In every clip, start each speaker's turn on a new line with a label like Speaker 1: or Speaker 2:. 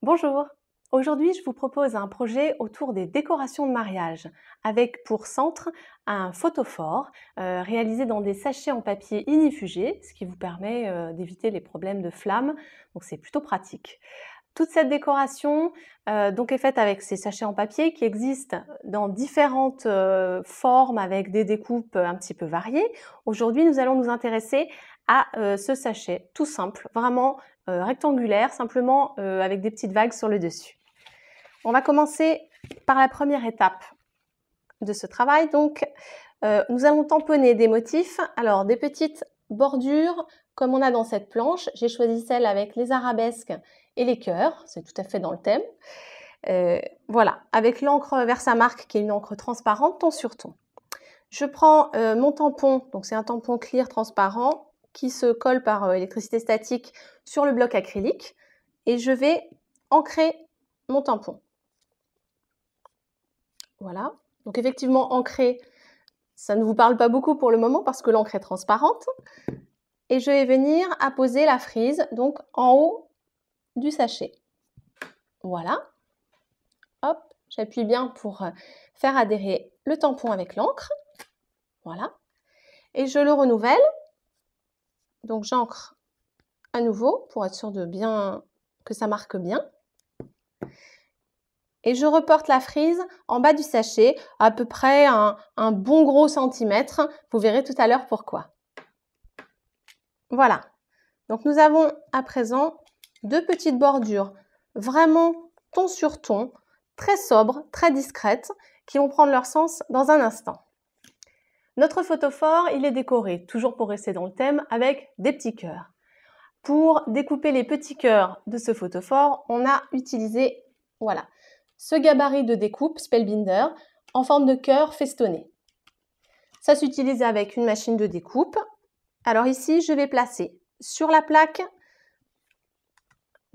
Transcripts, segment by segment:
Speaker 1: Bonjour, aujourd'hui je vous propose un projet autour des décorations de mariage avec pour centre un photophore réalisé dans des sachets en papier ignifugé, ce qui vous permet d'éviter les problèmes de flammes, donc c'est plutôt pratique. Toute cette décoration donc est faite avec ces sachets en papier qui existent dans différentes formes avec des découpes un petit peu variées. Aujourd'hui, nous allons nous intéresser à ce sachet tout simple, vraiment rectangulaire, simplement avec des petites vagues sur le dessus. On va commencer par la première étape de ce travail. Donc, nous allons tamponner des motifs, alors des petites bordures comme on a dans cette planche. J'ai choisi celle avec les arabesques et les cœurs, c'est tout à fait dans le thème. Voilà, avec l'encre Versamark qui est une encre transparente, ton sur ton. Je prends mon tampon, donc c'est un tampon clear transparent qui se colle par électricité statique sur le bloc acrylique et je vais ancrer mon tampon. Voilà, donc effectivement ancrer, ça ne vous parle pas beaucoup pour le moment parce que l'encre est transparente. Et je vais venir apposer la frise donc en haut du sachet. Voilà. Hop, j'appuie bien pour faire adhérer le tampon avec l'encre. Voilà. Et je le renouvelle. Donc j'ancre à nouveau pour être sûr de bien que ça marque bien. Et je reporte la frise en bas du sachet, à peu près un bon gros centimètre. Vous verrez tout à l'heure pourquoi. Voilà. Donc nous avons à présent deux petites bordures vraiment ton sur ton, très sobres, très discrètes, qui vont prendre leur sens dans un instant. Notre photophore, il est décoré, toujours pour rester dans le thème, avec des petits cœurs. Pour découper les petits cœurs de ce photophore, on a utilisé voilà, ce gabarit de découpe Spellbinder en forme de cœur festonné. Ça s'utilise avec une machine de découpe. Alors ici, je vais placer sur la plaque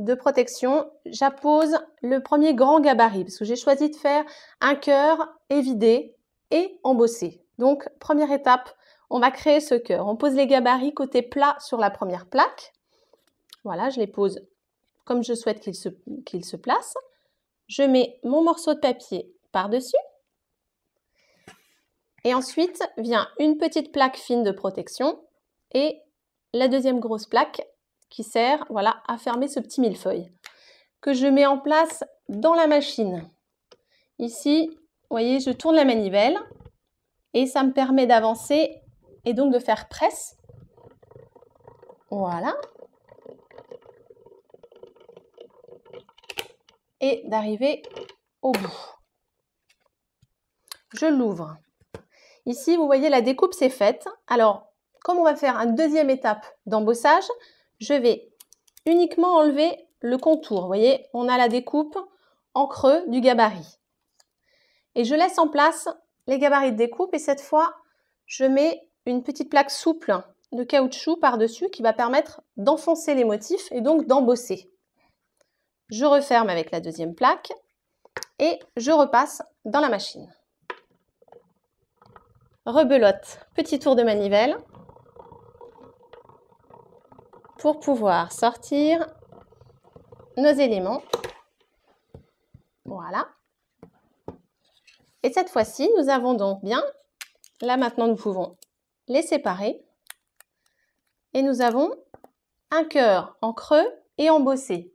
Speaker 1: de protection, j'appose le premier grand gabarit parce que j'ai choisi de faire un cœur évidé et embossé. Donc, première étape, on va créer ce cœur. On pose les gabarits côté plat sur la première plaque. Voilà, je les pose comme je souhaite qu'ils se placent. Je mets mon morceau de papier par-dessus. Et ensuite vient une petite plaque fine de protection et la deuxième grosse plaque qui sert voilà, à fermer ce petit millefeuille que je mets en place dans la machine. Ici, vous voyez, je tourne la manivelle et ça me permet d'avancer et donc de faire presse. Voilà. Et d'arriver au bout. Je l'ouvre. Ici, vous voyez, la découpe c'est faite. Alors, comme on va faire une deuxième étape d'embossage, je vais uniquement enlever le contour. Vous voyez, on a la découpe en creux du gabarit. Et je laisse en place les gabarits de découpe et cette fois, je mets une petite plaque souple de caoutchouc par-dessus qui va permettre d'enfoncer les motifs et donc d'embosser. Je referme avec la deuxième plaque et je repasse dans la machine. Rebelote, petit tour de manivelle pour pouvoir sortir nos éléments. Voilà. Et cette fois-ci, nous avons donc bien, là maintenant nous pouvons les séparer. Et nous avons un cœur en creux et embossé.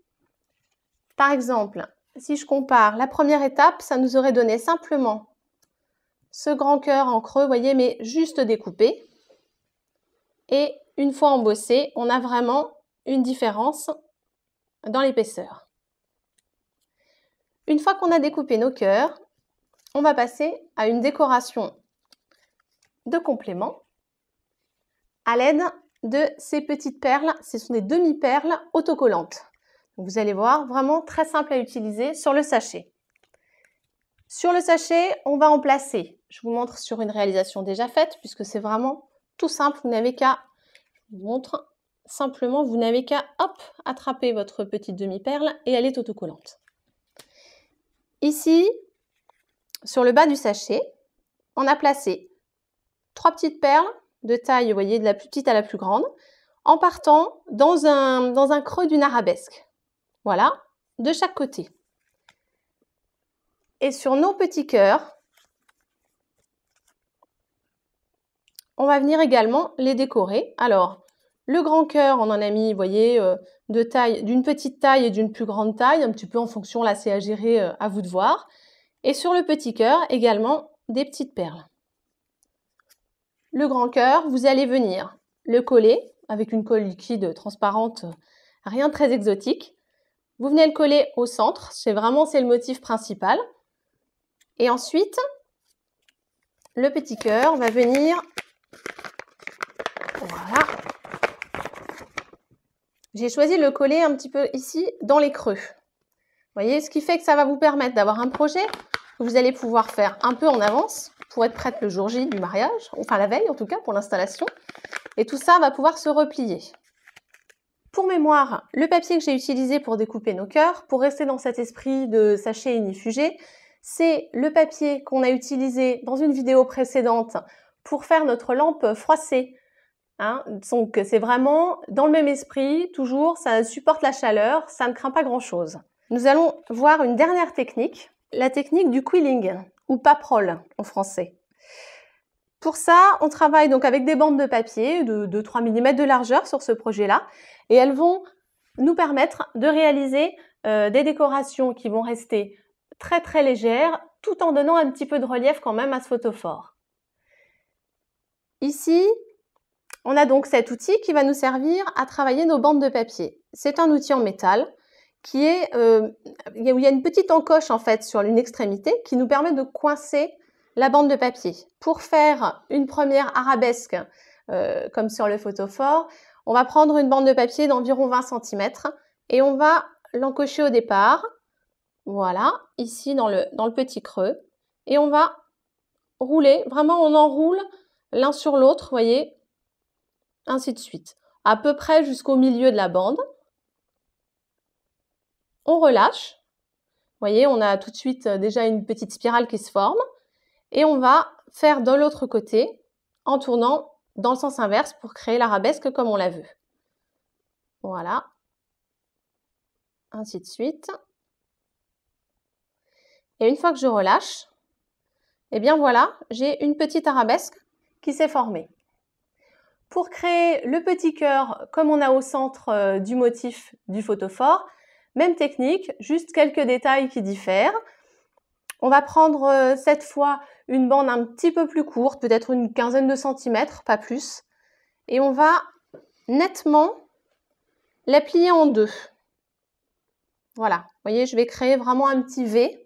Speaker 1: Par exemple, si je compare la première étape, ça nous aurait donné simplement ce grand cœur en creux, vous voyez, mais juste découpé. Et une fois embossé, on a vraiment une différence dans l'épaisseur. Une fois qu'on a découpé nos cœurs, on va passer à une décoration de complément à l'aide de ces petites perles. Ce sont des demi-perles autocollantes. Donc vous allez voir, vraiment très simple à utiliser sur le sachet. Sur le sachet, on va en placer. Je vous montre sur une réalisation déjà faite puisque c'est vraiment tout simple. Vous n'avez qu'à, je vous montre simplement, vous n'avez qu'à hop, attraper votre petite demi-perle et elle est autocollante. Ici, sur le bas du sachet, on a placé 3 petites perles de taille, vous voyez, de la plus petite à la plus grande, en partant dans un creux d'une arabesque. Voilà, de chaque côté. Et sur nos petits cœurs, on va venir également les décorer. Alors, le grand cœur, on en a mis, vous voyez, d'une petite taille et d'une plus grande taille, un petit peu en fonction, là c'est à gérer, à vous de voir. Et sur le petit cœur, également des petites perles. Le grand cœur, vous allez venir le coller avec une colle liquide transparente, rien de très exotique. Vous venez le coller au centre, c'est le motif principal. Et ensuite, le petit cœur, on va venir, voilà. J'ai choisi de le coller un petit peu ici, dans les creux. Vous voyez, ce qui fait que ça va vous permettre d'avoir un projet que vous allez pouvoir faire un peu en avance pour être prête le jour J du mariage, enfin la veille en tout cas pour l'installation. Et tout ça va pouvoir se replier. Pour mémoire, le papier que j'ai utilisé pour découper nos cœurs, pour rester dans cet esprit de sachet ignifugé, c'est le papier qu'on a utilisé dans une vidéo précédente pour faire notre lampe froissée. Hein, donc c'est vraiment dans le même esprit, toujours, ça supporte la chaleur, ça ne craint pas grand-chose. Nous allons voir une dernière technique, la technique du quilling, ou paperole en français. Pour ça, on travaille donc avec des bandes de papier de 3 mm de largeur sur ce projet-là, et elles vont nous permettre de réaliser des décorations qui vont rester très très légères, tout en donnant un petit peu de relief quand même à ce photophore. Ici, on a donc cet outil qui va nous servir à travailler nos bandes de papier. C'est un outil en métal qui est, où il y a une petite encoche en fait sur une extrémité qui nous permet de coincer la bande de papier. Pour faire une première arabesque, comme sur le photophore, on va prendre une bande de papier d'environ 20 cm et on va l'encocher au départ, voilà, ici dans le petit creux, et on va rouler, vraiment on enroule l'un sur l'autre, vous voyez, ainsi de suite, à peu près jusqu'au milieu de la bande. On relâche, vous voyez, on a tout de suite déjà une petite spirale qui se forme, et on va faire de l'autre côté en tournant dans le sens inverse pour créer l'arabesque comme on l'a vu. Voilà, ainsi de suite. Et une fois que je relâche, eh bien voilà, j'ai une petite arabesque qui s'est formée. Pour créer le petit cœur comme on a au centre du motif du photophore, même technique, juste quelques détails qui diffèrent. On va prendre cette fois une bande un petit peu plus courte, peut-être une quinzaine de centimètres, pas plus. Et on va nettement la plier en deux. Voilà, vous voyez, je vais créer vraiment un petit V.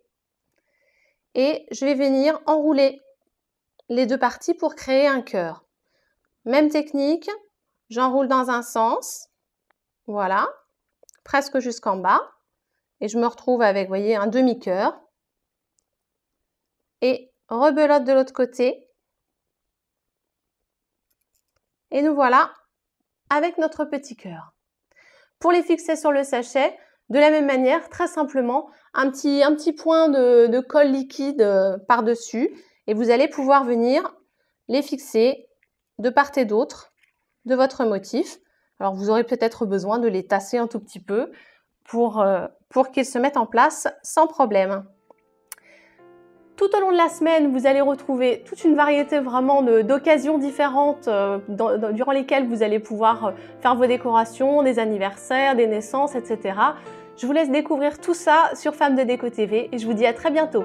Speaker 1: Et je vais venir enrouler les deux parties pour créer un cœur. Même technique, j'enroule dans un sens, voilà, presque jusqu'en bas. Et je me retrouve avec, vous voyez, un demi-cœur. Et rebelote de l'autre côté. Et nous voilà avec notre petit cœur. Pour les fixer sur le sachet, de la même manière, très simplement, un petit point de colle liquide par-dessus. Et vous allez pouvoir venir les fixer de part et d'autre de votre motif. Alors vous aurez peut-être besoin de les tasser un tout petit peu pour qu'ils se mettent en place sans problème. Tout au long de la semaine, vous allez retrouver toute une variété vraiment d'occasions différentes durant lesquelles vous allez pouvoir faire vos décorations, des anniversaires, des naissances, etc. Je vous laisse découvrir tout ça sur Femmes de Déco TV et je vous dis à très bientôt.